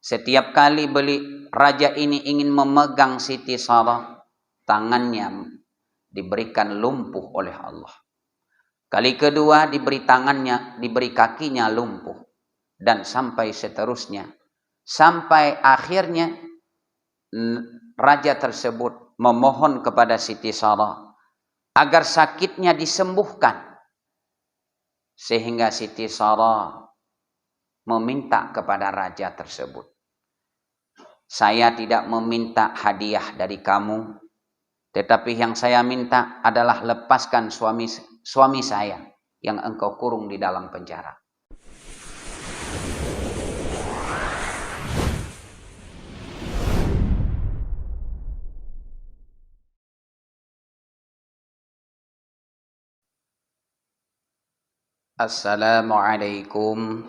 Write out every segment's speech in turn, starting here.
Setiap kali raja ini ingin memegang Siti Sarah, tangannya diberikan lumpuh oleh Allah. Kali kedua diberi tangannya, diberi kakinya lumpuh. Dan sampai seterusnya. Sampai akhirnya raja tersebut memohon kepada Siti Sarah agar sakitnya disembuhkan. Sehingga Siti Sarah meminta kepada raja tersebut, saya tidak meminta hadiah dari kamu, tetapi yang saya minta adalah lepaskan suami saya yang engkau kurung di dalam penjara. Assalamualaikum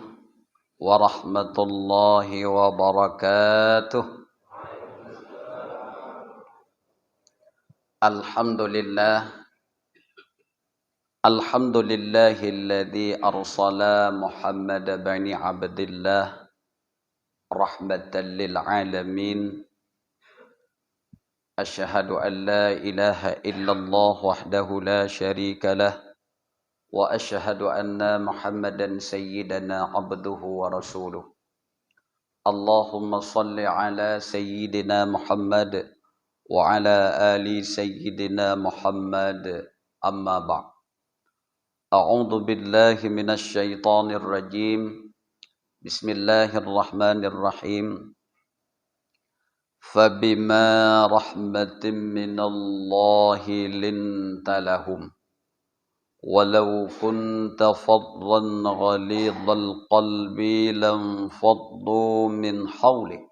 warahmatullahi wabarakatuh. Alhamdulillahilladzi arsala Muhammad bin Abdillah rahmatan lil alamin. Asyhadu an la ilaha illallah wahdahu la syarika lah. Wa asyhadu anna Muhammadan sayyidana abduhu wa rasuluh. Allahumma salli ala sayyidina Muhammad wa ala ali sayyidina Muhammad, amma ba'd. A'udzu billahi minasy syaithanir rajim. Bismillahirrahmanirrahim. Fabima rahmatin minallahi linta lahum walau kunta faddan ghalidhal qalbi lam faddu min hawlik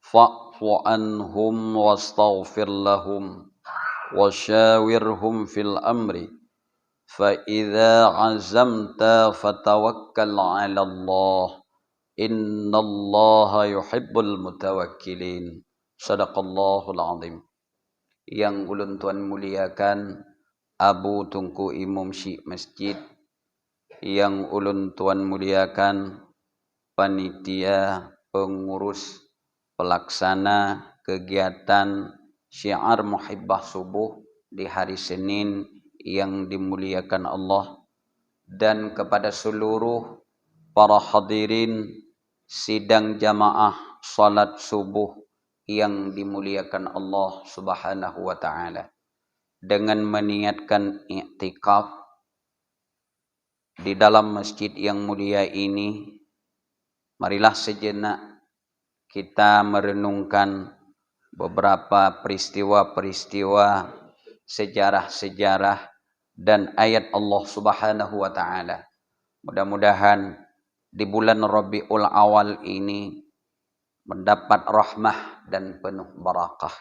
fa'fu anhum wastaghfir lahum wasyawirhum fil amri fa idza azamta fatawakkal 'ala Allah innallaha yuhibbul mutawakkilin. Shadaqallahul azim. Yang ulun tuan muliakan Abu Tunku Imam Syekh Masjid, yang ulun tuan muliakan panitia pengurus pelaksana kegiatan syiar muhibbah subuh di hari Senin yang dimuliakan Allah, dan kepada seluruh para hadirin sidang jamaah salat subuh yang dimuliakan Allah Subhanahu wa taala. Dengan meniatkan i'tikaf di dalam masjid yang mulia ini, marilah sejenak kita merenungkan beberapa peristiwa-peristiwa, sejarah-sejarah dan ayat Allah Subhanahu wa taala. Mudah-mudahan di bulan Rabiul Awal ini mendapat rahmah dan penuh barakah.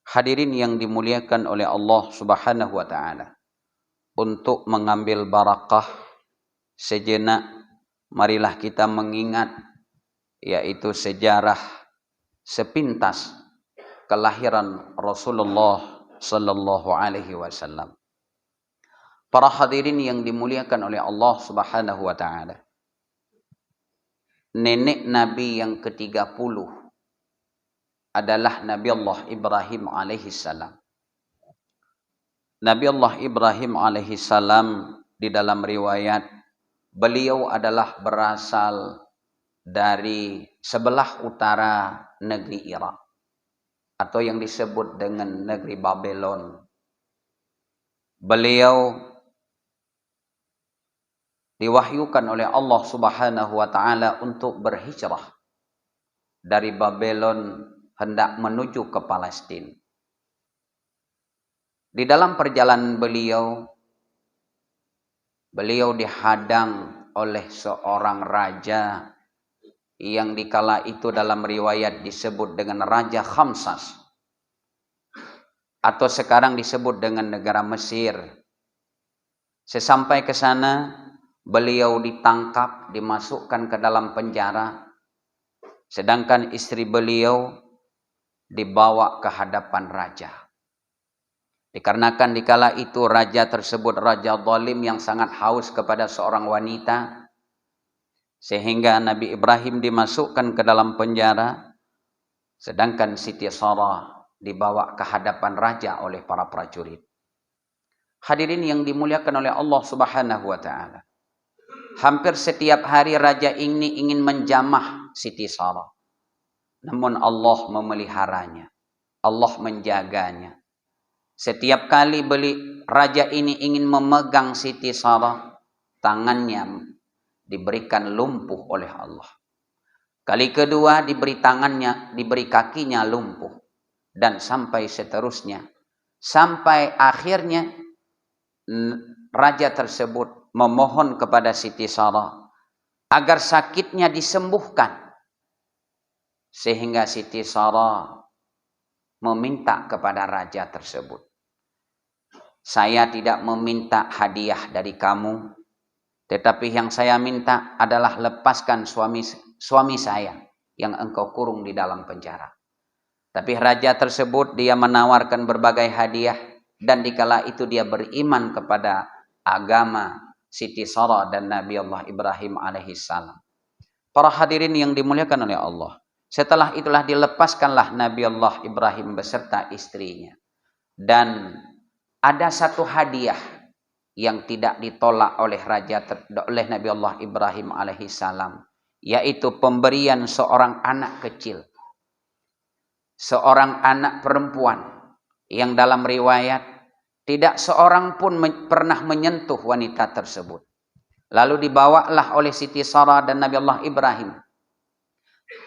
Hadirin yang dimuliakan oleh Allah Subhanahu wa taala, untuk mengambil barakah sejenak marilah kita mengingat yaitu sejarah sepintas kelahiran Rasulullah sallallahu alaihi wasallam. Para hadirin yang dimuliakan oleh Allah Subhanahu wa taala, nenek Nabi yang ke-30 adalah Nabi Allah Ibrahim alaihi salam. Nabi Allah Ibrahim alaihi salam di dalam riwayat beliau adalah berasal dari sebelah utara negeri Irak atau yang disebut dengan negeri Babylon. Beliau diwahyukan oleh Allah Subhanahu wa taala untuk berhijrah dari Babylon hendak menuju ke Palestina. Di dalam perjalanan beliau dihadang oleh seorang raja yang dikala itu dalam riwayat disebut dengan Raja Khamsas, atau sekarang disebut dengan negara Mesir. Sesampai ke sana, beliau ditangkap, dimasukkan ke dalam penjara, sedangkan istri beliau dibawa ke hadapan raja. Dikarenakan dikala itu raja tersebut raja zalim yang sangat haus kepada seorang wanita, Sehingga Nabi Ibrahim dimasukkan ke dalam penjara, sedangkan Siti Sarah dibawa ke hadapan raja oleh para prajurit. Hadirin yang dimuliakan oleh Allah Subhanahu wa taala. Hampir setiap hari raja ini ingin menjamah Siti Sarah. Namun Allah memeliharanya. Allah menjaganya. Setiap kali raja ini ingin memegang Siti Sarah, tangannya diberikan lumpuh oleh Allah. Kali kedua diberi tangannya, diberi kakinya lumpuh. Dan sampai seterusnya. Sampai akhirnya raja tersebut memohon kepada Siti Sarah agar sakitnya disembuhkan. Sehingga Siti Sarah meminta kepada raja tersebut, saya tidak meminta hadiah dari kamu, tetapi yang saya minta adalah lepaskan suami saya yang engkau kurung di dalam penjara. Tapi raja tersebut dia menawarkan berbagai hadiah, dan dikala itu dia beriman kepada agama Siti Sarah dan Nabi Allah Ibrahim alaihissalam. Para hadirin yang dimuliakan oleh Allah, setelah itulah dilepaskanlah Nabi Allah Ibrahim beserta istrinya. Dan ada satu hadiah yang tidak ditolak oleh oleh Nabi Allah Ibrahim alaihissalam, yaitu pemberian seorang anak kecil, seorang anak perempuan yang dalam riwayat tidak seorang pun pernah menyentuh wanita tersebut. Lalu dibawalah oleh Siti Sarah dan Nabi Allah Ibrahim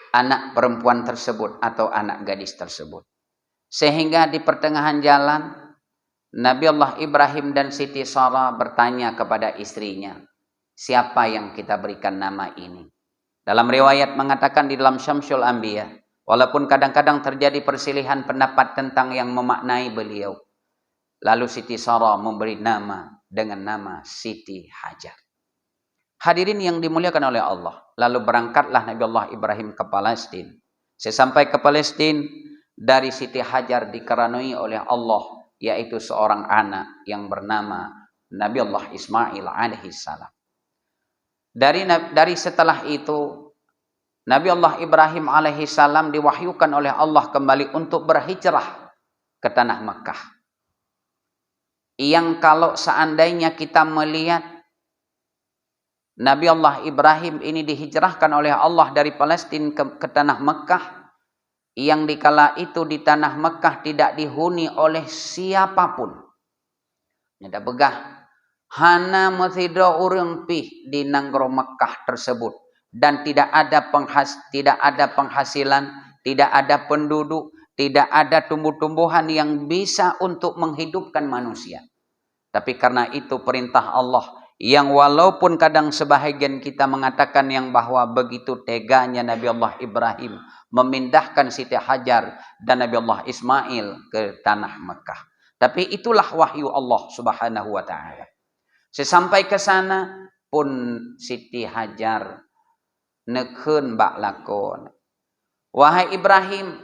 anak perempuan tersebut atau anak gadis tersebut. Sehingga di pertengahan jalan Nabi Allah Ibrahim dan Siti Sarah bertanya kepada istrinya, siapa yang kita berikan nama ini? Dalam riwayat mengatakan di dalam Syamsul Anbiya, walaupun kadang-kadang terjadi perselisihan pendapat tentang yang memaknai beliau. Lalu Siti Sarah memberi nama dengan nama Siti Hajar. Hadirin yang dimuliakan oleh Allah. Lalu berangkatlah Nabi Allah Ibrahim ke Palestina. Sesampai ke Palestina, dari Siti Hajar dikaranui oleh Allah, yaitu seorang anak yang bernama Nabi Allah Ismail alaihissalam. Dari setelah itu, Nabi Allah Ibrahim alaihissalam diwahyukan oleh Allah kembali untuk berhijrah ke tanah Makkah. Yang kalau seandainya kita melihat Nabi Allah Ibrahim ini dihijrahkan oleh Allah dari Palestina ke tanah Mekah, yang dikala itu di tanah Mekah tidak dihuni oleh siapapun. Ada begah, hana metido urang pih di nanggro Mekah tersebut, dan tidak ada penghasilan, tidak ada penduduk, tidak ada tumbuh-tumbuhan yang bisa untuk menghidupkan manusia. Tapi karena itu perintah Allah, yang walaupun kadang sebahagian kita mengatakan yang bahwa begitu teganya Nabi Allah Ibrahim memindahkan Siti Hajar dan Nabi Allah Ismail ke tanah Mekah. Tapi itulah wahyu Allah Subhanahu wa taala. Sesampai ke sana pun Siti Hajar nekeun bak lakon. Wahai Ibrahim,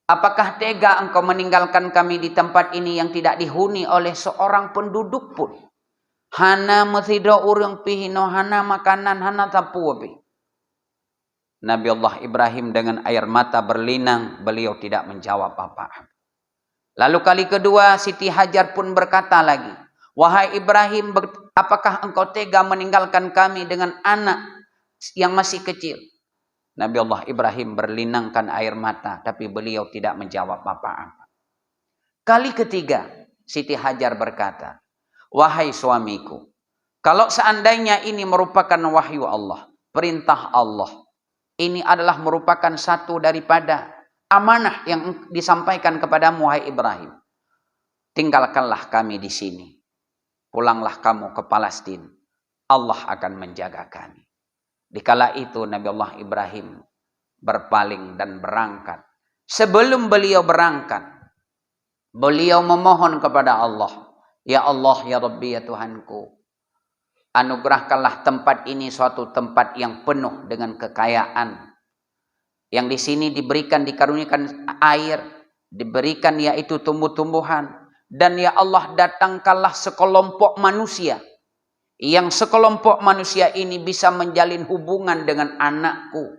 apakah tega engkau meninggalkan kami di tempat ini yang tidak dihuni oleh seorang penduduk pun? Hana metido urang pihino, hana makanan, hana tapuapi. Nabi Allah Ibrahim dengan air mata berlinang, beliau tidak menjawab apa-apa. Lalu kali kedua Siti Hajar pun berkata lagi, wahai Ibrahim, apakah engkau tega meninggalkan kami dengan anak yang masih kecil? Nabi Allah Ibrahim berlinangkan air mata, tapi beliau tidak menjawab apa-apa. Kali ketiga Siti Hajar berkata, wahai suamiku, kalau seandainya ini merupakan wahyu Allah, perintah Allah, ini adalah merupakan satu daripada amanah yang disampaikan kepadamu, wahai Ibrahim. Tinggalkanlah kami di sini. Pulanglah kamu ke Palestina. Allah akan menjaga kami. Dikala itu Nabi Allah Ibrahim berpaling dan berangkat. Sebelum beliau berangkat, beliau memohon kepada Allah, ya Allah, ya Rabbi, ya Tuhanku, anugerahkanlah tempat ini suatu tempat yang penuh dengan kekayaan. Yang di sini dikaruniakan air, diberikan yaitu tumbuh-tumbuhan. Dan ya Allah, datangkanlah sekelompok manusia yang sekelompok manusia ini bisa menjalin hubungan dengan anakku,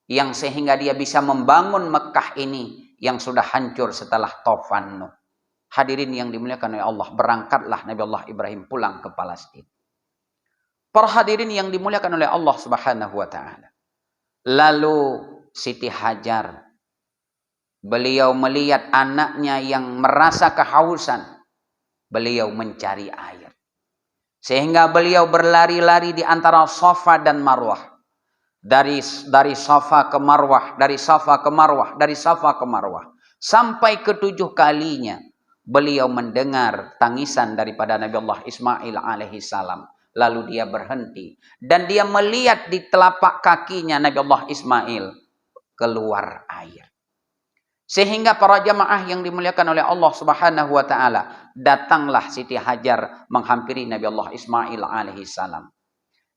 yang sehingga dia bisa membangun Mekah ini yang sudah hancur setelah Tofan Nuh. Hadirin yang dimuliakan oleh Allah, berangkatlah Nabi Allah Ibrahim pulang ke Palestina. Para hadirin yang dimuliakan oleh Allah Subhanahu wa taala. Lalu Siti Hajar, beliau melihat anaknya yang merasa kehausan. Beliau mencari air. Sehingga beliau berlari-lari di antara Safa dan Marwah. Dari Safa ke Marwah, dari Safa ke Marwah, dari Safa ke Marwah. Sampai ketujuh kalinya beliau mendengar tangisan daripada Nabi Allah Ismail alaihi salam. Lalu dia berhenti. Dan dia melihat di telapak kakinya Nabi Allah Ismail keluar air. Sehingga para jamaah yang dimuliakan oleh Allah Subhanahu wa taala, datanglah Siti Hajar menghampiri Nabi Allah Ismail alaihi salam.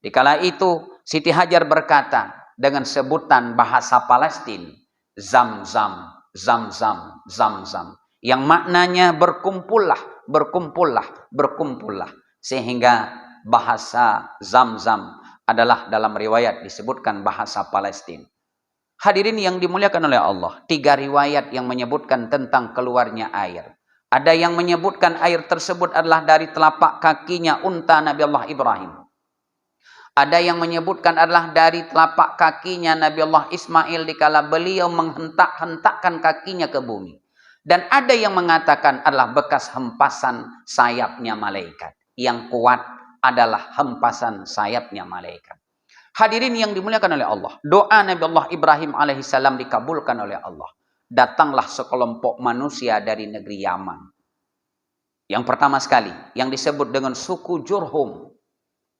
Dikala itu Siti Hajar berkata dengan sebutan bahasa Palestina, Zam-zam, Zam-zam, Zam-zam, yang maknanya berkumpullah, berkumpullah, berkumpullah. Sehingga bahasa Zam-zam adalah dalam riwayat disebutkan bahasa Palestina. Hadirin yang dimuliakan oleh Allah, 3 riwayat yang menyebutkan tentang keluarnya air. Ada yang menyebutkan air tersebut adalah dari telapak kakinya unta Nabi Allah Ibrahim. Ada yang menyebutkan adalah dari telapak kakinya Nabi Allah Ismail dikala beliau menghentak-hentakkan kakinya ke bumi. Dan ada yang mengatakan adalah bekas hempasan sayapnya malaikat. Yang kuat adalah hempasan sayapnya malaikat. Hadirin yang dimuliakan oleh Allah, doa Nabi Allah Ibrahim alaihissalam dikabulkan oleh Allah. Datanglah sekelompok manusia dari negeri Yaman. Yang pertama sekali, yang disebut dengan suku Jurhum.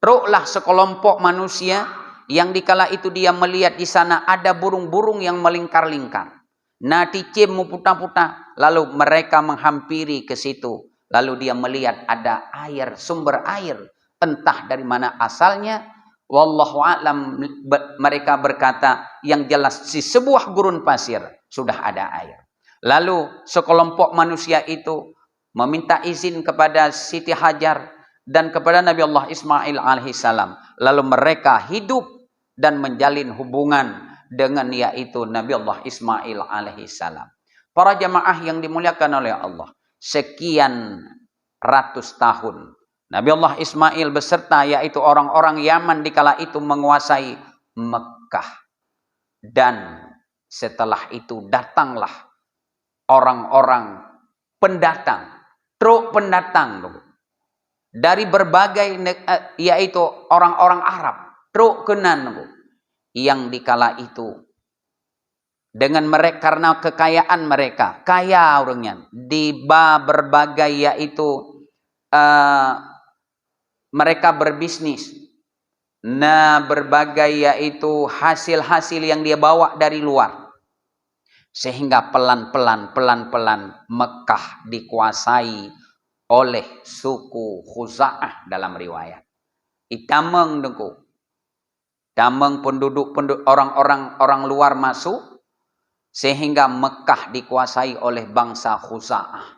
Rohlah sekelompok manusia yang dikala itu dia melihat di sana ada burung-burung yang melingkar-lingkar. Naticim puta-puta, lalu mereka menghampiri ke situ. Lalu dia melihat ada air, sumber air. Entah dari mana asalnya. Wallahu a'lam, mereka berkata yang jelas di sebuah gurun pasir sudah ada air. Lalu sekelompok manusia itu meminta izin kepada Siti Hajar dan kepada Nabi Allah Ismail alaihissalam. Lalu mereka hidup dan menjalin hubungan dengan yaitu Nabi Allah Ismail alaihissalam. Para jamaah yang dimuliakan oleh Allah, sekian ratus tahun Nabi Allah Ismail beserta yaitu orang-orang Yaman dikala itu menguasai Mekah. Dan setelah itu datanglah orang-orang pendatang, truk pendatang dari berbagai yaitu orang-orang Arab, truk kenan yang dikala itu dengan mereka karena kekayaan mereka, kaya orangnya di berbagai yaitu mereka berbisnis. Nah, berbagai yaitu hasil-hasil yang dia bawa dari luar. Sehingga pelan-pelan Mekah dikuasai oleh suku Khuza'ah dalam riwayat. Itameng dengku. Dameng penduduk orang luar masuk. Sehingga Mekah dikuasai oleh bangsa Khuza'ah.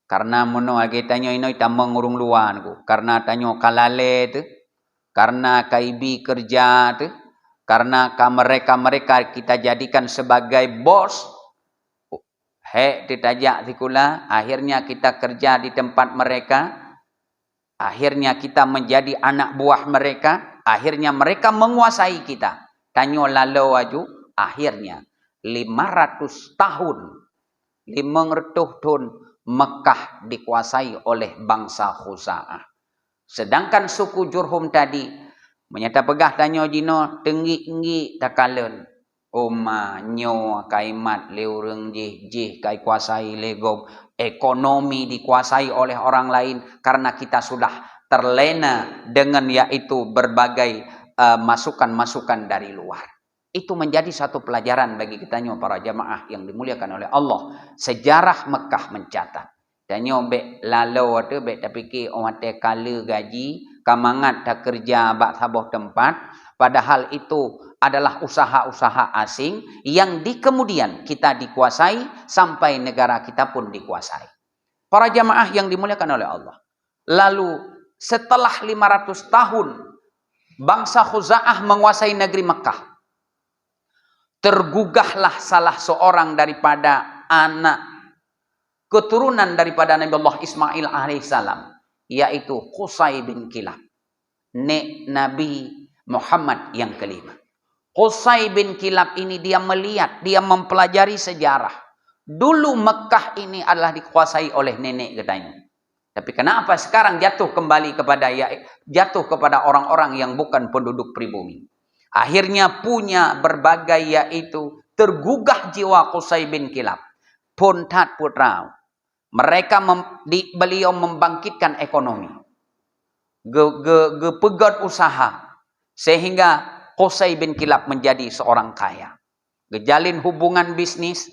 Karena mono age tanyo ino itameng urung luar ku. Karena tanyo kalale tu. Karena kaibi kerja tu. Karena mereka kita jadikan sebagai bos. Hek ditajak tikula. Akhirnya kita kerja di tempat mereka. Akhirnya kita menjadi anak buah mereka. Akhirnya mereka menguasai kita. Tanyo lalu aju. Akhirnya 500 tahun. 500 tahun. Mekah dikuasai oleh bangsa Khuza'ah. Sedangkan suku Jurhum tadi menyata pegah tanyo jino tenggi-enggi takalen. Oma nyo kaimat leureng jih kai kuasai legom. Ekonomi dikuasai oleh orang lain karena kita sudah terlena dengan yaitu berbagai masukan-masukan dari luar. Itu menjadi satu pelajaran bagi kita para jamaah yang dimuliakan oleh Allah. Sejarah Mekah mencatat. Dan be lalu tu be tapi orang kala gaji, kamangat tak kerja bak sabuh tempat. Padahal itu adalah usaha-usaha asing yang di kemudian kita dikuasai sampai negara kita pun dikuasai. Para jamaah yang dimuliakan oleh Allah. Lalu setelah 500 tahun bangsa Khuza'ah menguasai negeri Mekah, tergugahlah salah seorang daripada anak keturunan daripada Nabi Allah Ismail alaihissalam, yaitu Qusay bin Kilab, nek Nabi Muhammad yang kelima. Qusay bin Kilab ini dia melihat, dia mempelajari sejarah. Dulu Mekah ini adalah dikuasai oleh nenek katanya. Tapi kenapa sekarang jatuh kepada orang-orang yang bukan penduduk pribumi? Akhirnya punya berbagai, yaitu tergugah jiwa Qusay bin Kilab. Pontat putrau. Beliau membangkitkan ekonomi. Pegat usaha. Sehingga Qusay bin Kilab menjadi seorang kaya. Gejalin hubungan bisnis.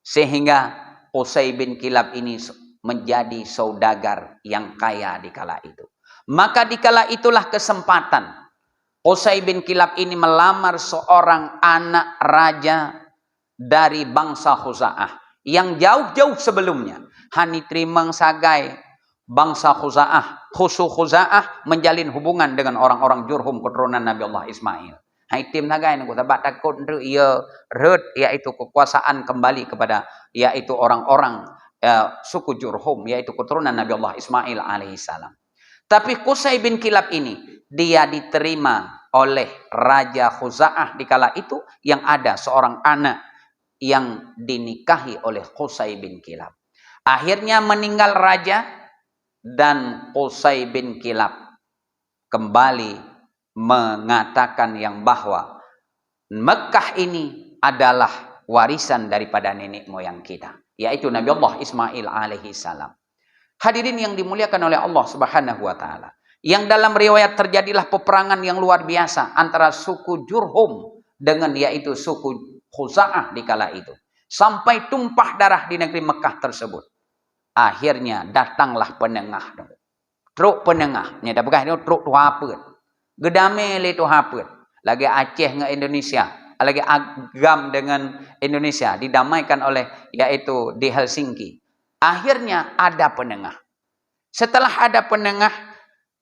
Sehingga Qusay bin Kilab ini menjadi saudagar yang kaya di kala itu. Maka di kala itulah kesempatan Qusay bin Kilab ini melamar seorang anak raja dari bangsa Khuza'ah yang jauh-jauh sebelumnya hani trimang sagai bangsa Khuza'ah menjalin hubungan dengan orang-orang Jurhum keturunan Nabi Allah Ismail. Hai tim nagai nak tabat takut ia red, yaitu kekuasaan kembali kepada yaitu orang-orang suku Jurhum, yaitu keturunan Nabi Allah Ismail alaihissalam. Tapi Qusay bin Kilab ini dia diterima oleh Raja Khuza'ah di kala itu, yang ada seorang anak yang dinikahi oleh Qusay bin Kilab. Akhirnya meninggal raja dan Qusay bin Kilab kembali mengatakan yang bahwa Mekah ini adalah warisan daripada nenek moyang kita, yaitu Nabi Allah Ismail alaihi salam. Hadirin yang dimuliakan oleh Allah Subhanahu wa taala, yang dalam riwayat terjadilah peperangan yang luar biasa antara suku Jurhum dengan yaitu suku Khuza'ah di kala itu, sampai tumpah darah di negeri Mekah tersebut. Akhirnya datanglah penengah. Truk penengah, nya dah bekas truk tu apa? Gedame le tu apa? Lagi Aceh dengan Indonesia, lagi agam dengan Indonesia didamaikan oleh yaitu di Helsinki. Akhirnya ada penengah. Setelah ada penengah,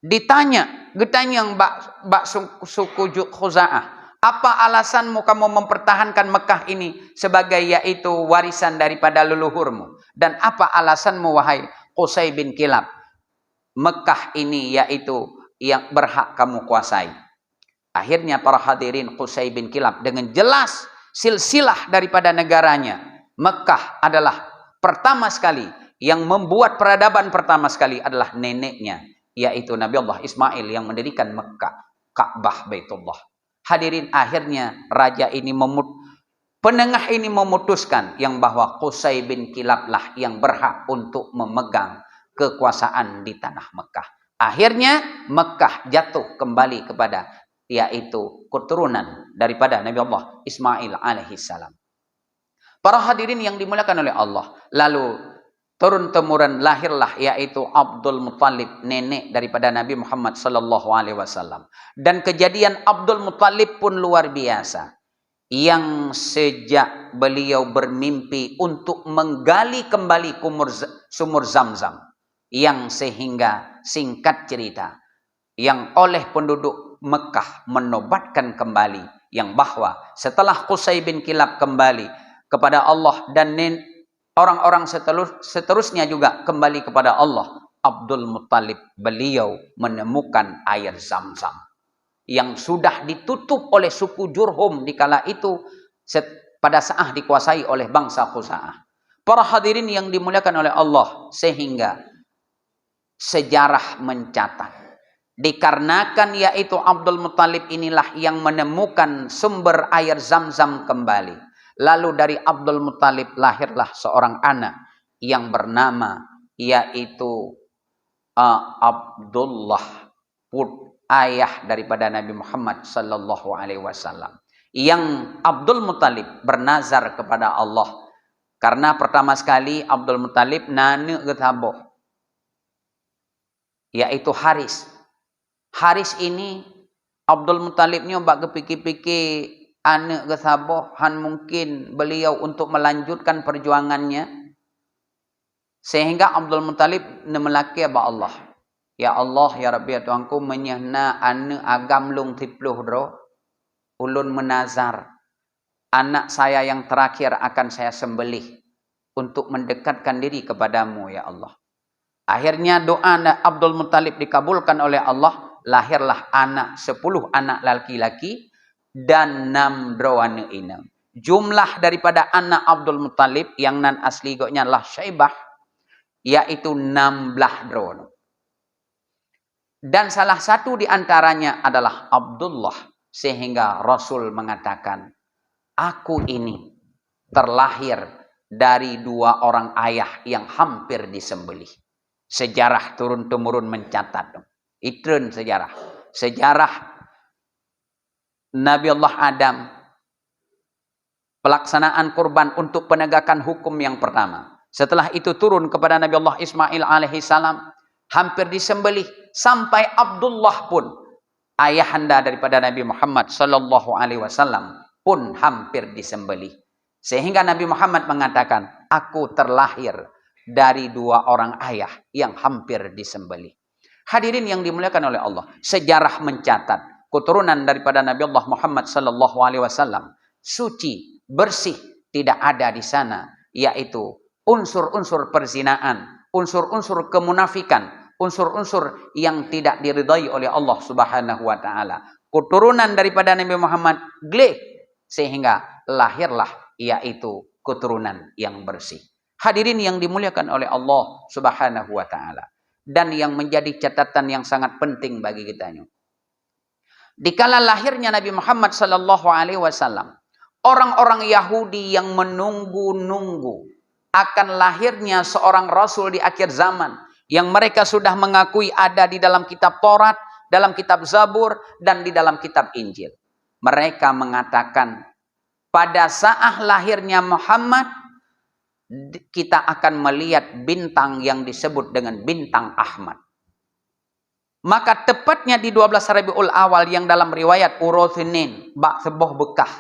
ditanya yang bak suku Khuza'ah, apa alasanmu kamu mempertahankan Mekah ini sebagai yaitu warisan daripada leluhurmu? Dan apa alasanmu wahai Qusay bin Kilab, Mekah ini yaitu yang berhak kamu kuasai? Akhirnya para hadirin, Qusay bin Kilab dengan jelas silsilah daripada negaranya, Mekah adalah pertama sekali yang membuat peradaban pertama sekali adalah neneknya, yaitu Nabi Allah Ismail yang mendirikan Mekah, Ka'bah Baitullah. Hadirin, akhirnya raja ini penengah ini memutuskan yang bahwa Qusay bin Kilab lah yang berhak untuk memegang kekuasaan di tanah Mekah. Akhirnya Mekah jatuh kembali kepada yaitu keturunan daripada Nabi Allah Ismail alaihissalam. Para hadirin yang dimuliakan oleh Allah, lalu turun-temurun lahirlah yaitu Abdul Muttalib, nenek daripada Nabi Muhammad sallallahu alaihi wasallam. Dan kejadian Abdul Muttalib pun luar biasa, yang sejak beliau bermimpi untuk menggali kembali sumur Zamzam, yang sehingga singkat cerita yang oleh penduduk Mekah menobatkan kembali yang bahwa setelah Qusay bin Kilab kembali kepada Allah dan orang-orang seterusnya juga kembali kepada Allah, Abdul Muttalib beliau menemukan air Zamzam yang sudah ditutup oleh suku Jurhum di kala itu pada saat dikuasai oleh bangsa Khuza'ah. Para hadirin yang dimuliakan oleh Allah, sehingga sejarah mencatat dikarenakan yaitu Abdul Muttalib inilah yang menemukan sumber air Zamzam kembali. Lalu dari Abdul Muttalib lahirlah seorang anak yang bernama yaitu Abdullah, ayah daripada Nabi Muhammad sallallahu alaihi wasallam. Yang Abdul Muttalib bernazar kepada Allah karena pertama sekali Abdul Muttalib nane getaboh, yaitu Haris. Haris ini Abdul Muttalib ni bak kepikir-pikir anak kesaboh han mungkin beliau untuk melanjutkan perjuangannya, sehingga Abdul Muttalib nemelaki ba Allah, Ya Allah, ya Rabbi, ya Tuhanku, menyehna ane agam lung tipluh dro, ulun menazar, anak saya yang terakhir akan saya sembelih untuk mendekatkan diri kepadamu, ya Allah. Akhirnya doa Abdul Muttalib dikabulkan oleh Allah, lahirlah 10 anak laki-laki dan 6 drawana ina. Jumlah daripada anak Abdul Muttalib yang nan asli goknya lah Syaibah, yaitu 16 drawana. Dan salah satu di antaranya adalah Abdullah, sehingga Rasul mengatakan, aku ini terlahir dari 2 orang ayah yang hampir disembelih. Sejarah turun-temurun mencatat. Itren sejarah. Sejarah Nabi Allah Adam, pelaksanaan kurban untuk penegakan hukum yang pertama. Setelah itu turun kepada Nabi Allah Ismail alaihissalam, hampir disembelih. Sampai Abdullah pun, ayahanda daripada Nabi Muhammad sallallahu alaihi wasallam, pun hampir disembelih. Sehingga Nabi Muhammad mengatakan, aku terlahir dari 2 orang ayah yang hampir disembelih. Hadirin yang dimuliakan oleh Allah, sejarah mencatat keturunan daripada Nabi Allah Muhammad sallallahu alaihi wasallam suci, bersih, tidak ada di sana, yaitu unsur-unsur perzinaan, unsur-unsur kemunafikan, unsur-unsur yang tidak diridai oleh Allah Subhanahu wa taala. Keturunan daripada Nabi Muhammad gleh, sehingga lahirlah yaitu keturunan yang bersih. Hadirin yang dimuliakan oleh Allah Subhanahu wa taala. Dan yang menjadi catatan yang sangat penting bagi kita ini. Dikala lahirnya Nabi Muhammad sallallahu alaihi wasallam, orang-orang Yahudi yang menunggu-nunggu akan lahirnya seorang rasul di akhir zaman yang mereka sudah mengakui ada di dalam kitab Taurat, dalam kitab Zabur, dan di dalam kitab Injil. Mereka mengatakan, pada saat lahirnya Muhammad, kita akan melihat bintang yang disebut dengan bintang Ahmad. Maka tepatnya di 12 Rabiul Awal yang dalam riwayat Uro Sinin, bak sebuah bekah.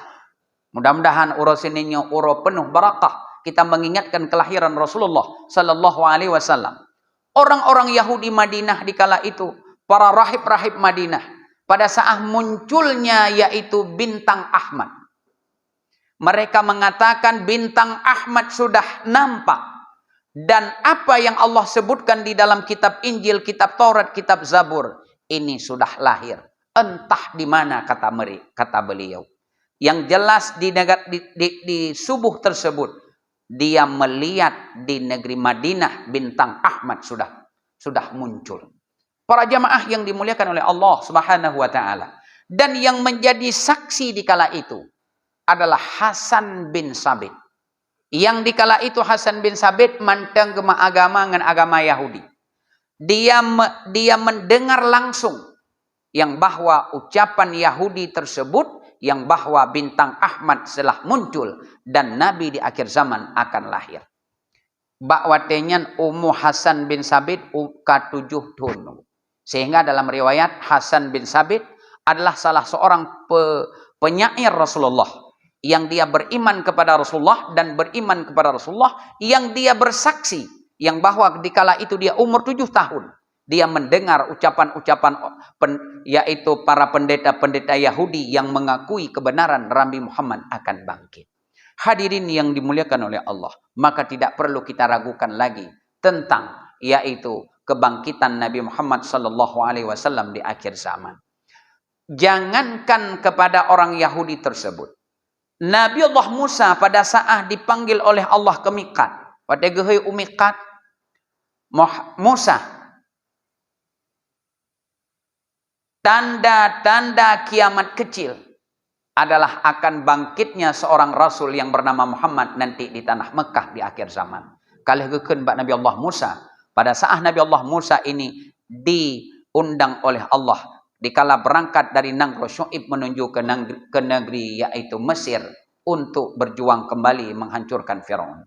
Mudah-mudahan Uro Sininnya uro penuh barakah. Kita mengingatkan kelahiran Rasulullah sallallahu alaihi wasallam. Orang-orang Yahudi Madinah di kala itu, para rahib-rahib Madinah, pada saat munculnya yaitu bintang Ahmad, mereka mengatakan bintang Ahmad sudah nampak. Dan apa yang Allah sebutkan di dalam kitab Injil, kitab Taurat, kitab Zabur, ini sudah lahir. Entah di mana kata beliau. Yang jelas di subuh tersebut, dia melihat di negeri Madinah bintang Ahmad sudah muncul. Para jamaah yang dimuliakan oleh Allah Subhanahu wa taala. Dan yang menjadi saksi di kala itu adalah Hasan bin Sabit. Yang dikala itu Hasan bin Sabit manteng gema agama dengan agama Yahudi. Dia mendengar langsung yang bahwa ucapan Yahudi tersebut, yang bahwa bintang Ahmad telah muncul dan Nabi di akhir zaman akan lahir. Bakwatenyan Ummu Hasan bin Sabit uka 7 tahun. Sehingga dalam riwayat Hasan bin Sabit adalah salah seorang penyair Rasulullah, yang dia beriman kepada Rasulullah dan beriman kepada Rasulullah, yang dia bersaksi yang bahwa dikala itu dia umur 7 tahun, dia mendengar ucapan-ucapan yaitu para pendeta-pendeta Yahudi yang mengakui kebenaran Nabi Muhammad akan bangkit. Hadirin yang dimuliakan oleh Allah, maka tidak perlu kita ragukan lagi tentang yaitu kebangkitan Nabi Muhammad sallallahu alaihi wasallam di akhir zaman. Jangankan kepada orang Yahudi tersebut, Nabi Allah Musa pada saat dipanggil oleh Allah ke miqat, pada gehoi umiqat Musa, tanda-tanda kiamat kecil adalah akan bangkitnya seorang rasul yang bernama Muhammad nanti di tanah Mekah di akhir zaman. Kalih gekeun bak Nabi Allah Musa, pada saat Nabi Allah Musa ini diundang oleh Allah dikala berangkat dari Negeri Syu'ib menuju ke negeri yaitu Mesir untuk berjuang kembali menghancurkan Firaun.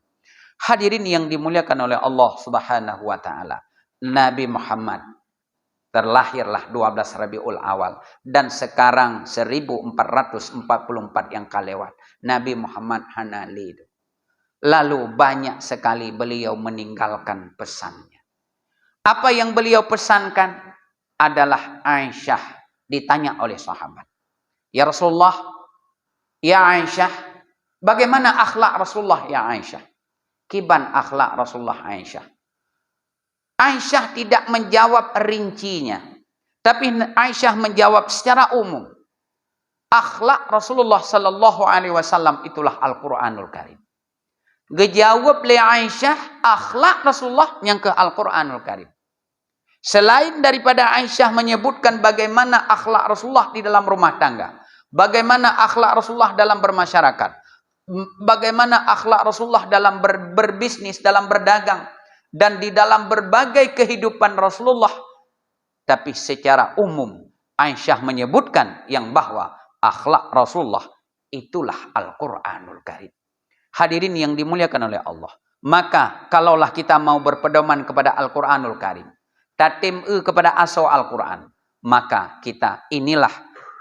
Hadirin yang dimuliakan oleh Allah Subhanahu wa taala, Nabi Muhammad terlahirlah 12 Rabiul Awal dan sekarang 1444 yang kalewat Nabi Muhammad hanalid. Lalu banyak sekali beliau meninggalkan pesannya. Apa yang beliau pesankan adalah Aisyah ditanya oleh sahabat. Ya Rasulullah, ya Aisyah, bagaimana akhlak Rasulullah ya Aisyah? Kiban akhlak Rasulullah Aisyah. Aisyah tidak menjawab rincinya, tapi Aisyah menjawab secara umum. Akhlak Rasulullah sallallahu alaihi wasallam itulah Al-Qur'anul Karim. Gejawab le Aisyah akhlak Rasulullah yang ke Al-Qur'anul Karim. Selain daripada Aisyah menyebutkan bagaimana akhlak Rasulullah di dalam rumah tangga, bagaimana akhlak Rasulullah dalam bermasyarakat, bagaimana akhlak Rasulullah dalam berbisnis, dalam berdagang, dan di dalam berbagai kehidupan Rasulullah. Tapi secara umum Aisyah menyebutkan yang bahwa akhlak Rasulullah itulah Al-Quranul Karim. Hadirin yang dimuliakan oleh Allah. Maka kalaulah kita mau berpedoman kepada Al-Quranul Karim, tatim kepada asal Al-Quran, maka kita inilah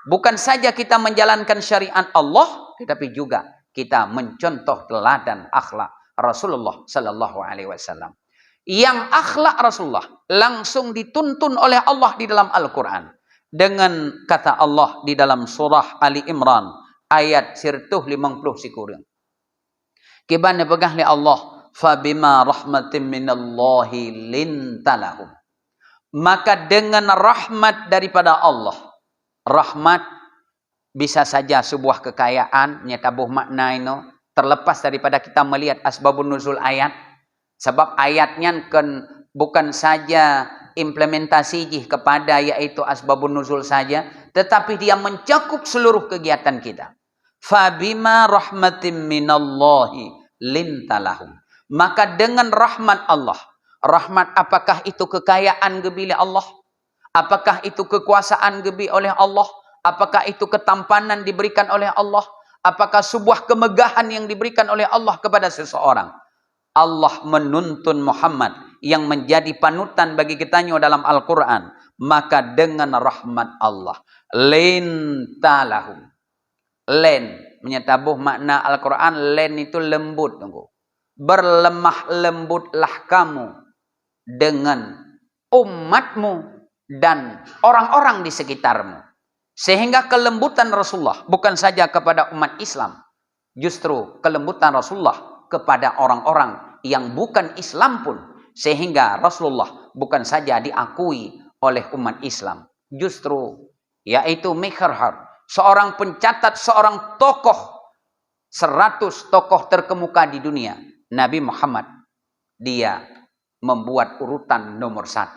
bukan saja kita menjalankan syariat Allah, tetapi juga kita mencontoh teladan akhlak Rasulullah sallallahu alaihi wasallam. Yang akhlak Rasulullah langsung dituntun oleh Allah di dalam Al-Quran. Dengan kata Allah di dalam surah Ali Imran ayat 150 sikurang. Kibana pegah li Allah, fabima rahmatin minallahi lintalahum. Maka dengan rahmat daripada Allah. Rahmat bisa saja sebuah kekayaan, nyatabuh makna itu terlepas daripada kita melihat asbabun nuzul ayat. Sebab ayatnya kan bukan saja implementasi kepada yaitu asbabun nuzul saja, tetapi dia mencakup seluruh kegiatan kita. Fabima rahmatin minallahi lintalahum. Maka dengan rahmat Allah. Rahmat apakah itu kekayaan gebili Allah? Apakah itu kekuasaan gebi oleh Allah? Apakah itu ketampanan diberikan oleh Allah? Apakah sebuah kemegahan yang diberikan oleh Allah kepada seseorang? Allah menuntun Muhammad yang menjadi panutan bagi kitanya dalam Al-Quran. Maka dengan rahmat Allah. Lintalahum. Len. Menyatabuh makna Al-Quran. Len itu lembut. Berlemah lembutlah kamu dengan umatmu dan orang-orang di sekitarmu. Sehingga kelembutan Rasulullah bukan saja kepada umat Islam. Justru kelembutan Rasulullah kepada orang-orang yang bukan Islam pun. Sehingga Rasulullah bukan saja diakui oleh umat Islam. Justru yaitu Mikharhar, seorang pencatat, seorang tokoh, 100 tokoh terkemuka di dunia. Nabi Muhammad, dia membuat urutan nomor 1.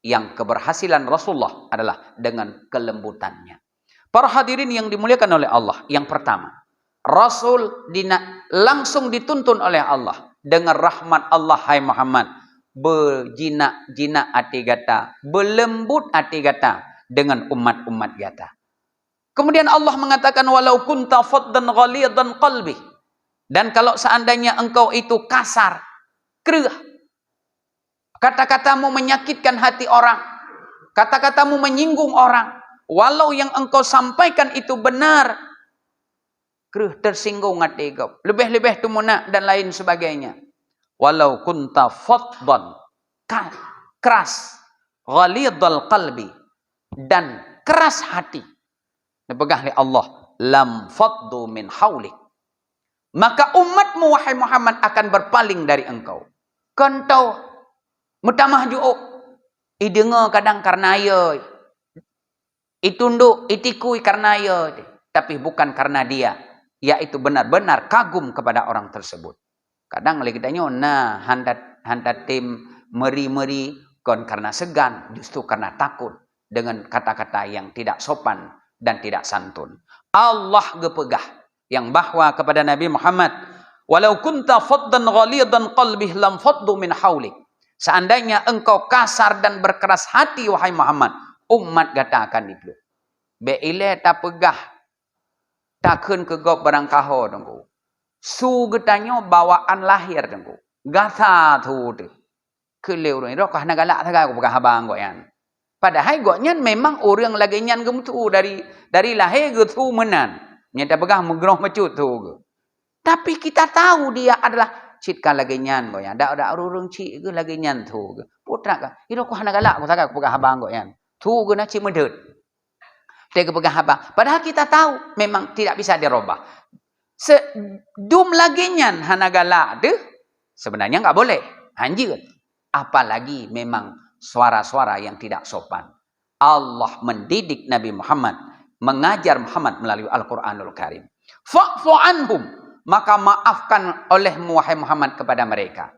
Yang keberhasilan Rasulullah adalah dengan kelembutannya. Para hadirin yang dimuliakan oleh Allah. Yang pertama, Rasul langsung dituntun oleh Allah dengan rahmat Allah. Hai Muhammad, berjinak-jinak hati gata, berlembut hati gata dengan umat-umat gata. Kemudian Allah mengatakan walau kunta faddan ghalidhan qalbi. Dan kalau seandainya engkau itu kasar, keruh, kata-katamu menyakitkan hati orang, kata-katamu menyinggung orang, walau yang engkau sampaikan itu benar, keruh, tersinggung hati kau, lebih-lebih tumunak dan lain sebagainya. Walau kunta faddan, keras, ghalidhal qalbi, dan keras hati, dipegah oleh Allah, lam faddu min haulik. Maka umatmu wahai Muhammad akan berpaling dari engkau. Kentau mutamah ju'uk, idengar kadang karena ya, itunduk, itikui karena ya, tapi bukan karena dia, yaitu benar-benar kagum kepada orang tersebut. Kadang lagi kitanya, nah handat tim meri-meri, kon karena segan, justru karena takut dengan kata-kata yang tidak sopan dan tidak santun. Allah gepegah yang bahwa kepada Nabi Muhammad, walau kunta faddan ghalidhan qalbih lam faddu min haulik. Seandainya engkau kasar dan berkeras hati wahai Muhammad, umat gata akan dipeluk. Beile tak pegah, tak kun ke gop barang kaho dengku. Su getanya bawaan lahir dengku. Gata tu tu. Keleu ni rokah nagalak tagak aku pegah abang kok yan. Padahal goknya memang orang lagi nyan gemtu dari lahir gitu menan. Nyata pegah megroh mecut tu. Tapi kita tahu dia adalah cit kan lagi nyan go yan. Dak urung cit ke lagi nyan tu ke. Putra ka. Iro ku hana galak ku sagak pegah abang go yan. Tu ke na cit medut. Dia pegah abang. Padahal kita tahu memang tidak bisa dirubah. Dum lagi nyan hana galak deh. Sebenarnya enggak boleh. Anjir. Apalagi memang suara-suara yang tidak sopan. Allah mendidik Nabi Muhammad, mengajar Muhammad melalui Al-Quranul Karim. Fa'fu anhum, maka maafkan olehmu wahai Muhammad kepada mereka.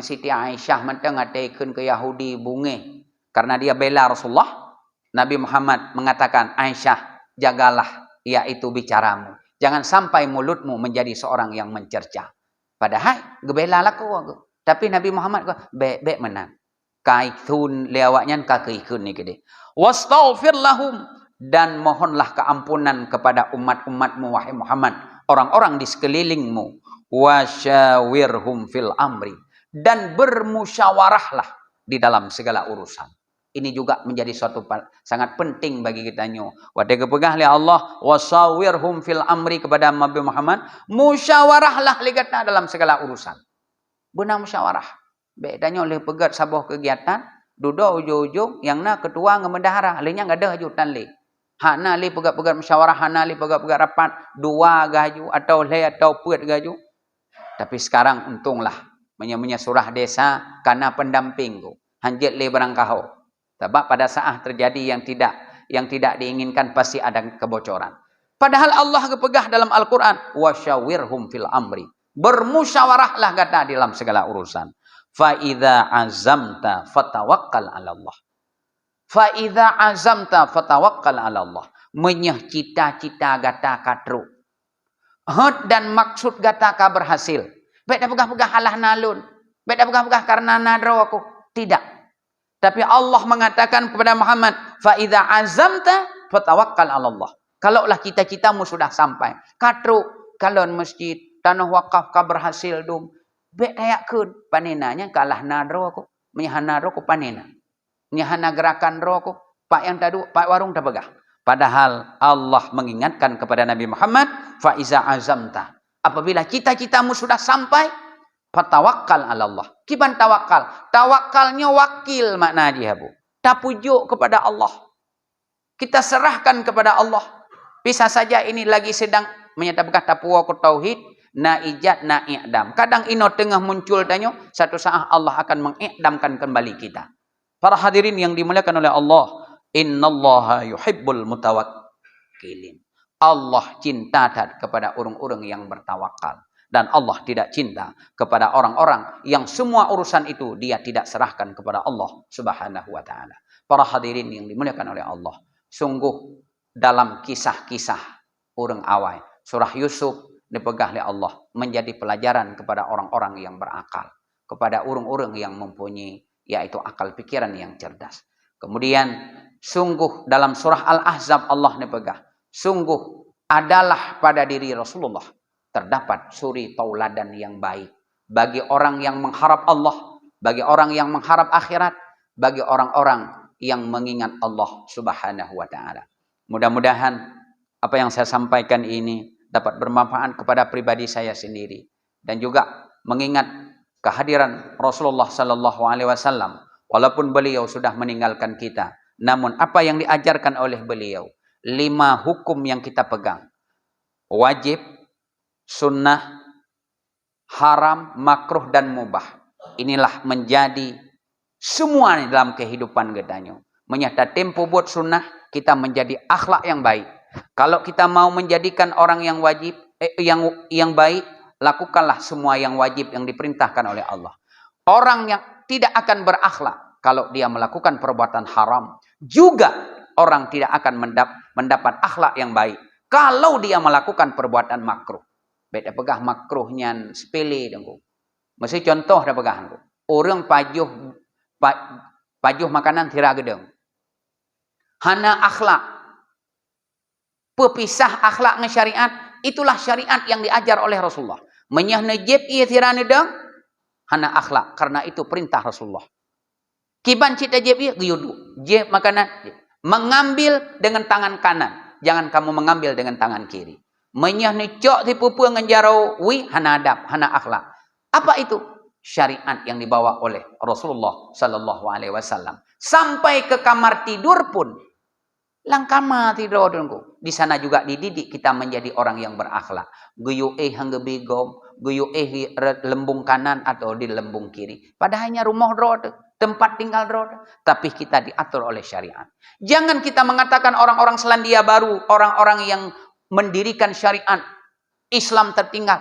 Siti Aisyah mendengarkan ke Yahudi bunge karena dia bela Rasulullah. Nabi Muhammad mengatakan, Aisyah, jagalah yaitu bicaramu. Jangan sampai mulutmu menjadi seorang yang mencerca. Padahal gebela lah kau. Tapi Nabi Muhammad bek menang. Kaitun lewatnya kakikun ni gede. Wastaghfir lahum, dan mohonlah keampunan kepada umat-umatmu wahai Muhammad, orang-orang di sekelilingmu. Wasyawirhum fil amri, dan bermusyawarahlah di dalam segala urusan. Ini juga menjadi suatu sangat penting bagi kita nyo. Wadai kepegah oleh Allah, wasawirhum fil amri, kepada Nabi Muhammad, musyawarahlah ligatna dalam segala urusan. Benar musyawarah. Bedanya oleh pegat sabuh kegiatan, duduk ujung-ujung, yang na ketua ngemendahara, lainnya enggak ada hajutan li. Hak na li pegat-pegat musyawarah, hak na li pegat-pegat rapat, dua gaju, atau le atau pet gaju. Tapi sekarang untunglah, menyamanya surah desa, karena pendamping ku. Hanjit li barang kahau. Sebab pada saat terjadi yang tidak diinginkan, pasti ada kebocoran. Padahal Allah kepegah dalam Al-Quran, wasyawirhum fil amri. Bermusyawarahlah kata dalam segala urusan. Fa'idha azamta fatawakkal ala Allah. Fa'idha azamta fatawakkal ala Allah. Menyeh cita-cita gata katru. Hot dan maksud gata ka berhasil. Baik dah pegah-pegah halah nalun. Baik dah pegah-pegah karena nadro aku. Tidak. Tapi Allah mengatakan kepada Muhammad, fa'idha azamta fatawakkal ala Allah. Kalaulah cita-citamu sudah sampai. Katru, kalon masjid, tanah wakaf ka berhasil dum. Bek dayakun panenanya kalah nadro aku, menyahan nadro aku panena, menyahan gerakan ro aku, pak yang tadu, pak warung tabegah. Padahal Allah mengingatkan kepada Nabi Muhammad, faiza azamta, apabila cita-citamu sudah sampai, fatawakkal ala Allah. Kiban tawakal, tawakalnya wakil makna dia bu, tapujuk kepada Allah. Kita serahkan kepada Allah. Bisa saja ini lagi sedang menyatakan tapuwa ku tauhid. Na ijat, na i'dam. Kadang ino tengah muncul tanyo, satu saat Allah akan mengikdamkan kembali kita. Para hadirin yang dimuliakan oleh Allah, innallaha yuhibbul mutawakkilin. Allah cinta kepada orang-orang yang bertawakal. Dan Allah tidak cinta kepada orang-orang yang semua urusan itu dia tidak serahkan kepada Allah Subhanahu wa ta'ala. Para hadirin yang dimuliakan oleh Allah, sungguh dalam kisah-kisah orang awal, surah Yusuf dipegah oleh Allah, menjadi pelajaran kepada orang-orang yang berakal, kepada orang-orang yang mempunyai yaitu akal pikiran yang cerdas. Kemudian sungguh dalam surah Al-Ahzab Allah dipegah, sungguh adalah pada diri Rasulullah terdapat suri tauladan yang baik bagi orang yang mengharap Allah, bagi orang yang mengharap akhirat, bagi orang-orang yang mengingat Allah Subhanahu wa ta'ala. Mudah-mudahan apa yang saya sampaikan ini dapat bermanfaat kepada pribadi saya sendiri dan juga mengingat kehadiran Rasulullah sallallahu alaihi wasallam. Walaupun beliau sudah meninggalkan kita, namun apa yang diajarkan oleh beliau, 5 hukum yang kita pegang. Wajib, sunnah, haram, makruh dan mubah. Inilah menjadi semua dalam kehidupan kita. Menyata tempo buat sunnah, kita menjadi akhlak yang baik. Kalau kita mau menjadikan orang yang wajib, yang baik, lakukanlah semua yang wajib yang diperintahkan oleh Allah. Orang yang tidak akan berakhlak kalau dia melakukan perbuatan haram, juga orang tidak akan mendapat akhlak yang baik kalau dia melakukan perbuatan makruh. Beda pegah makruhnya sepele dengku. Mesti contoh dah pegah. Orang pajuh makanan tira gedeng. Hana akhlak. Pepisah akhlak dengan syariat, itulah syariat yang diajar oleh Rasulullah. Menyah najib ia tirane dang, hana akhlak, karena itu perintah Rasulullah. Kiban cita jib ia guyudu, jib makanan, mengambil dengan tangan kanan, jangan kamu mengambil dengan tangan kiri. Menyah necok di pupu dengan jarau wi, hana adab, hana akhlak. Apa itu? Syariat yang dibawa oleh Rasulullah sallallahu alaihi wasallam. Sampai ke kamar tidur pun langkama tidur dulu. Di sana juga dididik kita menjadi orang yang berakhlak. Guyu hangga begom, guyu lembung kanan atau di lembung kiri. Padahalnya rumah roda, tempat tinggal roda, tapi kita diatur oleh syariat. Jangan kita mengatakan orang-orang Selandia Baru, orang-orang yang mendirikan syariat Islam tertinggal.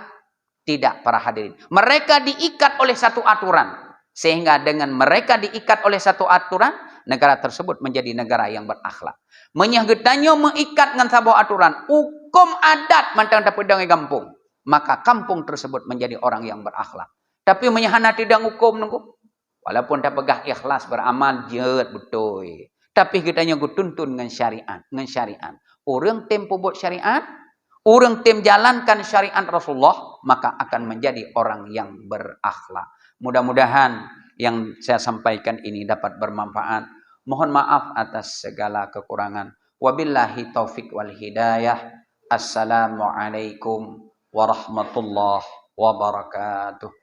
Tidak, para hadirin. Mereka diikat oleh satu aturan. Sehingga dengan mereka diikat oleh satu aturan, negara tersebut menjadi negara yang berakhlak. Menyahgetannya mengikat dengan sebuah aturan. Hukum adat mantang pedang kampung. Maka kampung tersebut menjadi orang yang berakhlak. Tapi menyahana tidak hukum nunggu. Walaupun tak pegah ikhlas beramal, jet betul. Tapi kitanya tuntun dengan syariat. Dengan syariat. Orang tempo buat syariat, orang tim jalankan syariat Rasulullah, maka akan menjadi orang yang berakhlak. Mudah-mudahan yang saya sampaikan ini dapat bermanfaat. Mohon maaf atas segala kekurangan. Wabillahi taufik wal hidayah. Assalamualaikum warahmatullahi wabarakatuh.